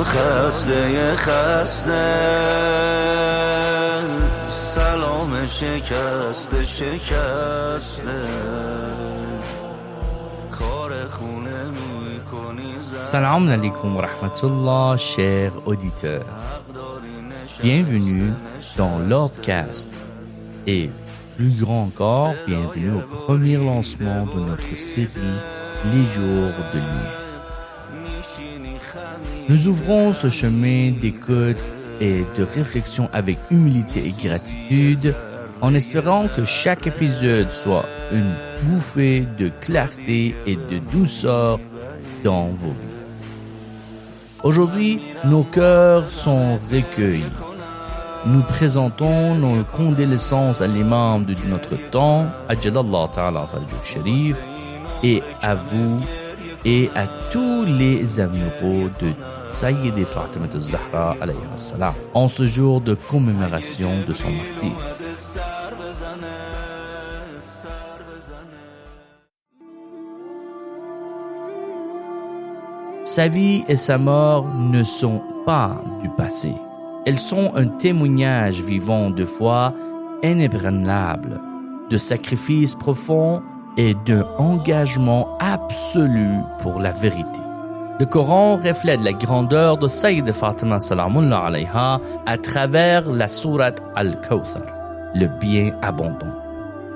خسته خسته سلام شکسته شکسته کار خونه میکنی. Salam alaikum wa rahmatullah, chers auditeurs. Bienvenue dans l'Orbcast et plus grand encore, bienvenue au premier lancement de notre série Les jours de nuit. Nous ouvrons ce chemin d'écoute et de réflexion avec humilité et gratitude en espérant que chaque épisode soit une bouffée de clarté et de douceur dans vos vies. Aujourd'hui, nos cœurs sont recueillis. Nous présentons nos condoléances à l'imam de notre temps, Ajjalallahu Ta'ala Farjuh Sharif, et à vous et à tous les amoureux de Sayyida Fatima al-Zahra alayha salam, en ce jour de commémoration de son martyre. Sa vie et sa mort ne sont pas du passé. Elles sont un témoignage vivant de foi inébranlable, de sacrifice profond et d'un engagement absolu pour la vérité. Le Coran reflète la grandeur de Sayyida Fatima salamullah alayha à travers la sourate Al-Kawthar, le bien abondant.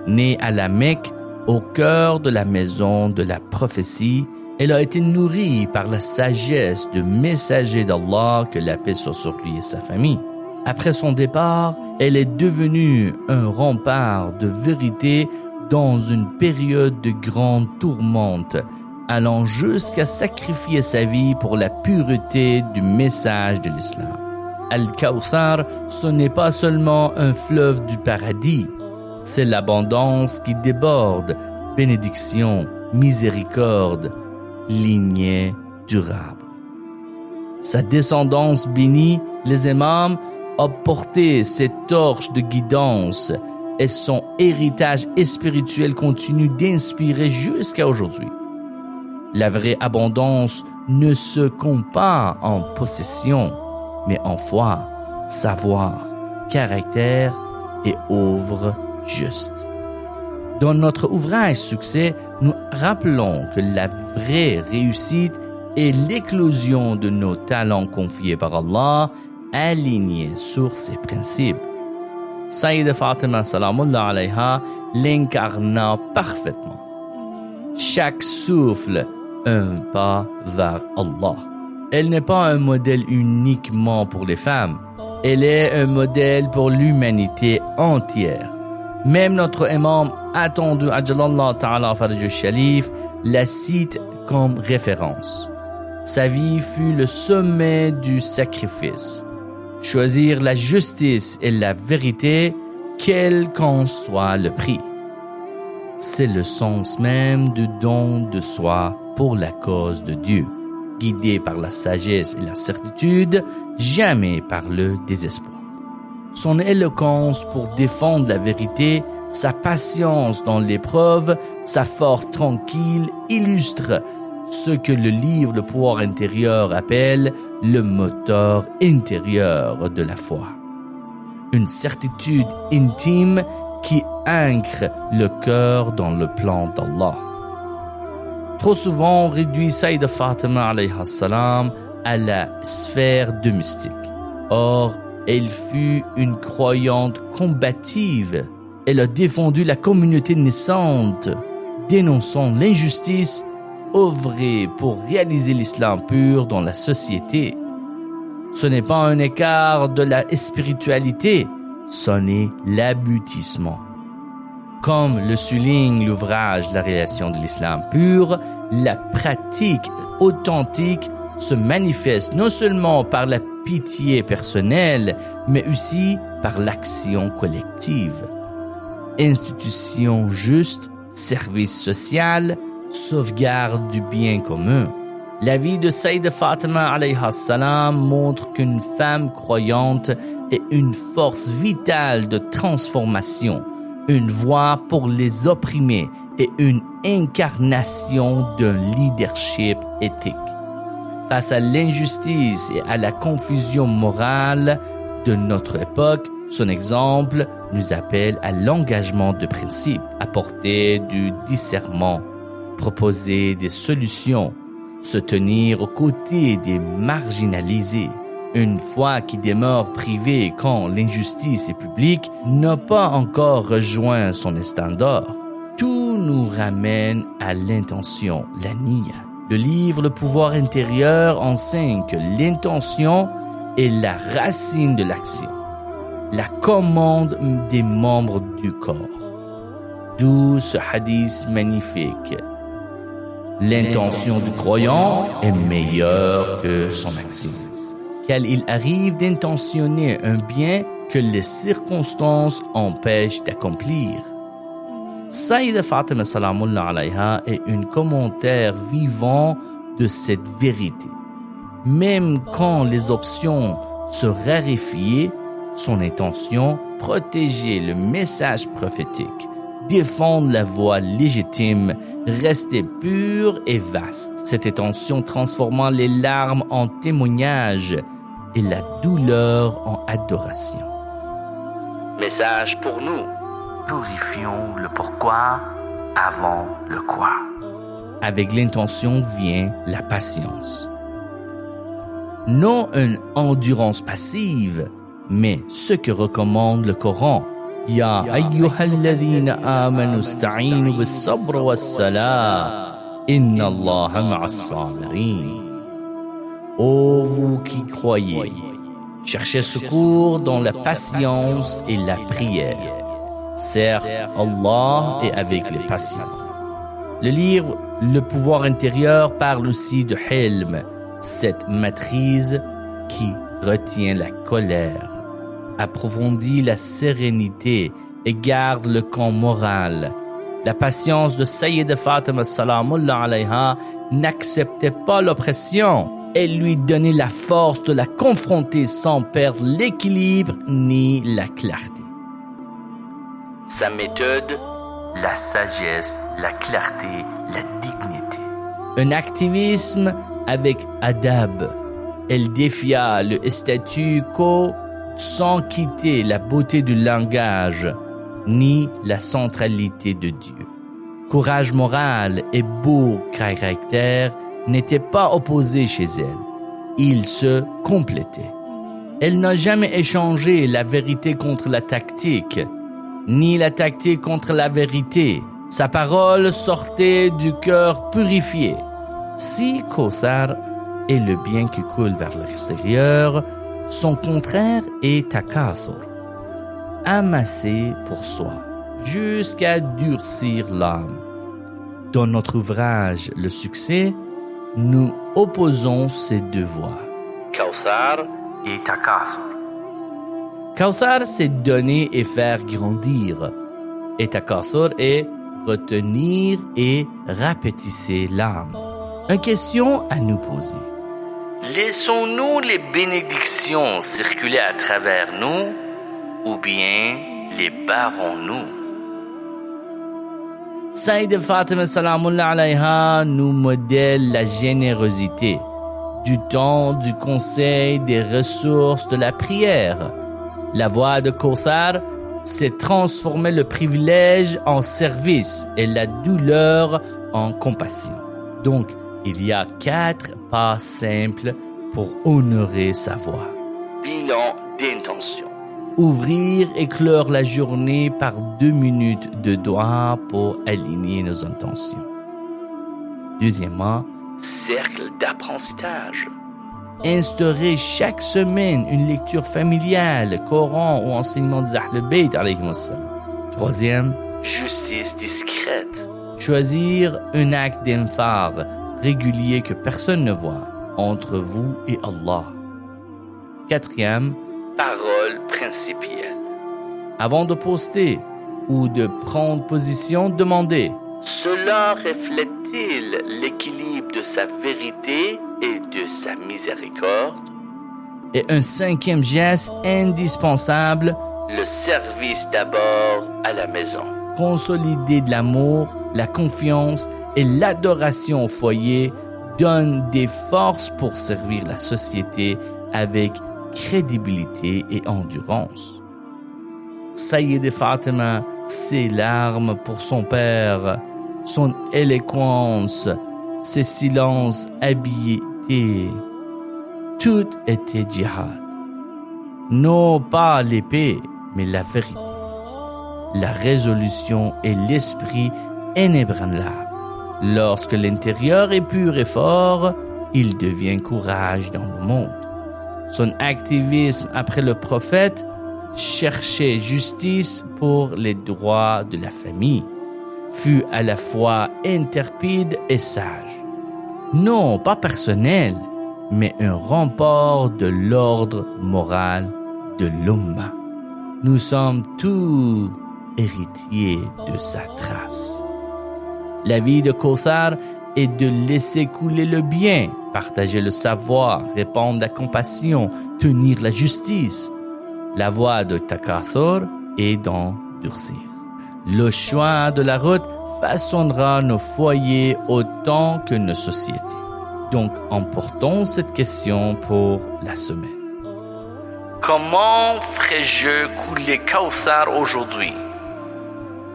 Née à la Mecque, au cœur de la maison de la prophétie, elle a été nourrie par la sagesse du messager d'Allah, que la paix soit sur lui et sa famille. Après son départ, elle est devenue un rempart de vérité dans une période de grande tourmente, allant jusqu'à sacrifier sa vie pour la pureté du message de l'islam. Al-Kawthar, ce n'est pas seulement un fleuve du paradis, c'est l'abondance qui déborde, bénédiction, miséricorde, lignée durable. Sa descendance bénie, les imams, a porté cette torche de guidance et son héritage spirituel continue d'inspirer jusqu'à aujourd'hui. La vraie abondance ne se compte pas en possession, mais en foi, savoir, caractère et œuvre juste. Dans notre ouvrage Succès, nous rappelons que la vraie réussite est l'éclosion de nos talents confiés par Allah, alignés sur ses principes. Sayyida Fatima salamullah alayha l'incarna parfaitement. Chaque souffle, un pas vers Allah. Elle n'est pas un modèle uniquement pour les femmes. Elle est un modèle pour l'humanité entière. Même notre imam attendu Ajjalallahu Ta'ala Farjuh Sharif la cite comme référence. Sa vie fut le sommet du sacrifice. Choisir la justice et la vérité, quel qu'en soit le prix. C'est le sens même du don de soi pour la cause de Dieu, guidé par la sagesse et la certitude, jamais par le désespoir. Son éloquence pour défendre la vérité, sa patience dans l'épreuve, sa force tranquille illustrent ce que le livre Le pouvoir intérieur appelle le moteur intérieur de la foi. Une certitude intime qui ancre le cœur dans le plan d'Allah. Trop souvent, on réduit Sayyida Fatima alayha salam à la sphère domestique. Or, elle fut une croyante combative. Elle a défendu la communauté naissante, dénonçant l'injustice, œuvré pour réaliser l'islam pur dans la société. Ce n'est pas un écart de la spiritualité, c'en est l'aboutissement. Comme le souligne l'ouvrage La réalisation de l'islam pur, la pratique authentique se manifeste non seulement par la pitié personnelle, mais aussi par l'action collective. Institution juste, service social, sauvegarde du bien commun. La vie de Sayyida Fatima alayha salam montre qu'une femme croyante est une force vitale de transformation, une voix pour les opprimés et une incarnation d'un leadership éthique. Face à l'injustice et à la confusion morale de notre époque, son exemple nous appelle à l'engagement de principe, apporter du discernement, proposer des solutions, se tenir aux côtés des marginalisés. Une foi qui demeure privée quand l'injustice est publique n'a pas encore rejoint son estendard. Tout nous ramène à l'intention, la niya. Le livre Le pouvoir intérieur enseigne que l'intention est la racine de l'action, la commande des membres du corps. D'où ce hadith magnifique. L'intention du croyant est meilleure que son action. Car il arrive d'intentionner un bien que les circonstances empêchent d'accomplir. Sayyida Fatima Salamullah alayha est un commentaire vivant de cette vérité. Même quand les options se raréfiaient, son intention, protéger le message prophétique, défendre la voie légitime, restait pure et vaste. Cette intention transformant les larmes en témoignage et la douleur en adoration. Message pour nous. Purifions le pourquoi avant le quoi. Avec l'intention vient la patience. Non une endurance passive, mais ce que recommande le Coran. Ya ayyuhalladhina amanu ista'inu bis-sabr was-salah. Inna Allaha ma'as-sabirin. Ô vous qui croyez, cherchez secours dans la patience et la prière. Certes, Allah est avec les patients. Le livre Le pouvoir intérieur parle aussi de Hilm, cette maîtrise qui retient la colère, approfondit la sérénité et garde le camp moral. La patience de Sayyida Fatima Salamullah alayha n'acceptait pas l'oppression. Elle lui donnait la force de la confronter sans perdre l'équilibre ni la clarté. Sa méthode, la sagesse, la clarté, la dignité. Un activisme avec adab. Elle défia le statu quo sans quitter la beauté du langage ni la centralité de Dieu. Courage moral et beau caractère n'étaient pas opposés chez elle. Ils se complétaient. Elle n'a jamais échangé la vérité contre la tactique, ni la tactique contre la vérité. Sa parole sortait du cœur purifié. Si Kawthar est le bien qui coule vers l'extérieur, son contraire est takathur, amasser pour soi, jusqu'à durcir l'âme. Dans notre ouvrage Le succès, nous opposons ces deux voies, Kawthar et takathur. Kawthar, c'est donner et faire grandir, et takathur est retenir et rapetisser l'âme. Une question à nous poser. Laissons-nous les bénédictions circuler à travers nous ou bien les barrons-nous? Sayyida Fatima Salamullah alayha nous modèle la générosité, du temps, du conseil, des ressources, de la prière. La voie de Kawthar, c'est transformer le privilège en service et la douleur en compassion. Donc, il y a 4 pas simples pour honorer sa voix. Bilan d'intention. Ouvrir et clore la journée par 2 minutes de doigts pour aligner nos intentions. Deuxièmement, cercle d'apprentissage. Instaurer chaque semaine une lecture familiale, Coran ou enseignement des Ahl al-Bayt alayhim as-salam. Troisième, justice discrète. Choisir un acte d'infar régulier que personne ne voit entre vous et Allah. Quatrième, parole principielle. Avant de poster ou de prendre position, demandez: cela reflète-t-il l'équilibre de sa vérité et de sa miséricorde? Et un 5e geste indispensable, le service d'abord à la maison. Consolider de l'amour, la confiance et l'adoration au foyer donne des forces pour servir la société avec crédibilité et endurance. Sayyid Fatima, ses larmes pour son père, son éloquence, ses silences habités, tout était djihad. Non pas l'épée, mais la vérité, la résolution et l'esprit inébranlable. Lorsque l'intérieur est pur et fort, il devient courage dans le monde. Son activisme après le prophète cherchait justice pour les droits de la famille, fut à la fois intrépide et sage. Non pas personnel, mais un rempart de l'ordre moral de l'Ummah. Nous sommes tous héritiers de sa trace. La vie de Kawthar est de laisser couler le bien, partager le savoir, répandre la compassion, tenir la justice. La voie de Takathur est d'endurcir. Le choix de la route façonnera nos foyers autant que nos sociétés. Donc, emportons cette question pour la semaine. Comment ferais-je couler Kawthar aujourd'hui?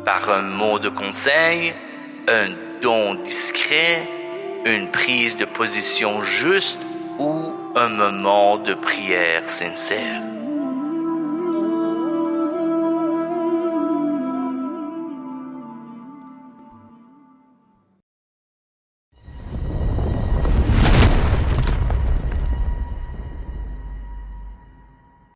Par un mot de conseil, un don discret, une prise de position juste ou un moment de prière sincère?